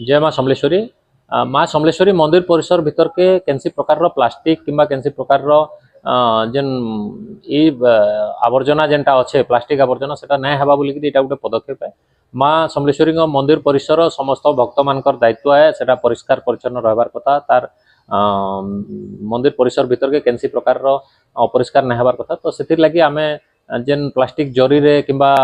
जय माँ समलेश्वरी। माँ समलेश्वरी मंदिर परिसर भीतर के कैंसी प्रकार प्लास्टिक किंबा कैंसी प्रकार जेन आवर्जना जेनटा अच्छे प्लास्टिक आवर्जना सेटा नहीं हेबा बोलिक एटा गोटे पदक्षेप है। माँ समलेश्वरी मंदिर परिसर समस्त भक्त मान दायित्व है सेटा परिष्कार परिच्छन्न रहबार कथा। तार मंदिर परिसर भीतर के कैंसी प्रकार अपरिष्कार नहीं हेबार कथा। तो से लगी आम जेन प्लास्टिक जरी रे किंबा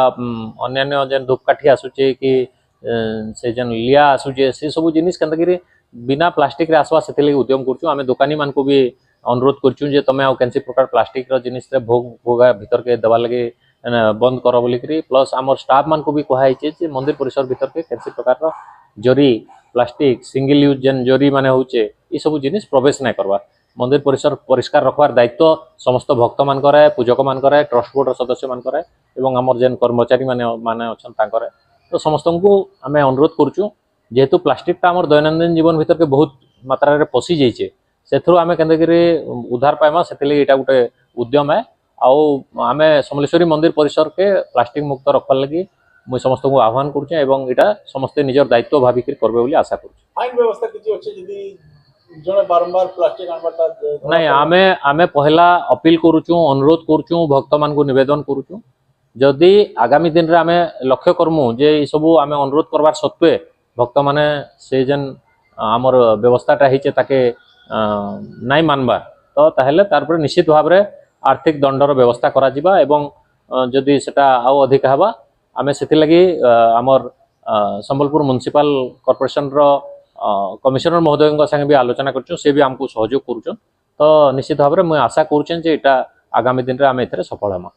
अन्य जेन धूपकाठी आसूचे कि से जन लिया आसूचे से सब जिनिस केनतागिरी बिना प्लास्टिक रे आसवा से उद्यम करछु। आमे दुकानी मान को भी अनुरोध करछु जे तमे कैंसी प्रकार प्लास्टिक रो जिनिस रे भोग भोगा भीतर के दबा लगे बंद करो बोलिकरी। प्लस आमर स्टाफ मान को भी कहा जे मंदिर परिसर भीतर के कैंसी प्रकार रो जरी प्लास्टिक सिंगल यूज जेन जरी माने होचे ई सब जिनिस प्रवेश नहीं करवा। मंदिर परिसर परिष्कार रखवार दायित्व समस्त भक्त मान करे, पूजक मान करे, ट्रस्ट बोर्ड सदस्य मान करे एवं आमर जेन कर्मचारी माने अछन तांकरे। तो समस्त को आम अनुरोध करुँ जेहेतु प्लास्टिक टा आमर दैनंदिन जीवन भीतर के बहुत मात्रा रे पशि जाइए से आम के उद्धार पाइमा से यहाँ गोटे उद्यम है। आम समलेश्वरी मंदिर परिसर के प्लास्टिक मुक्त रखवार लगी मुझे समस्त को आह्वान करुँ समस्ते निजर दायित्व भाविक करबे बोली आशा करुँ। आईन व्यवस्था किछि अछि यदि जने बारंबार प्लास्टिक आनबाटा नहीं आमे पहला अपील करुँ अनुरोध करुँ भक्त मान को निवेदन करुँ जदि आगामी दिन रे आमे लक्ष्य करमु जे सब आमे अनुरोध करवार सत्वे भक्त माने से जेन आमर व्यवस्थाटा होचे ताके नाई मानबार तो ताहले तार पर निश्चित भाव रे आर्थिक दंडर व्यवस्था करा जिबा एवं जदि सेटा आउ अधिक हबा आमे सेति लगी आमर संबलपुर म्युनिसिपल कॉर्पोरेशन रो कमिशनर महोदय संगे भी आलोचना करछु से भी हमको सहयोग करूछन। तो निश्चित भाव रे मैं आशा करूछन जे एटा आगामी दिन रे आमे एथरे सफल हमा।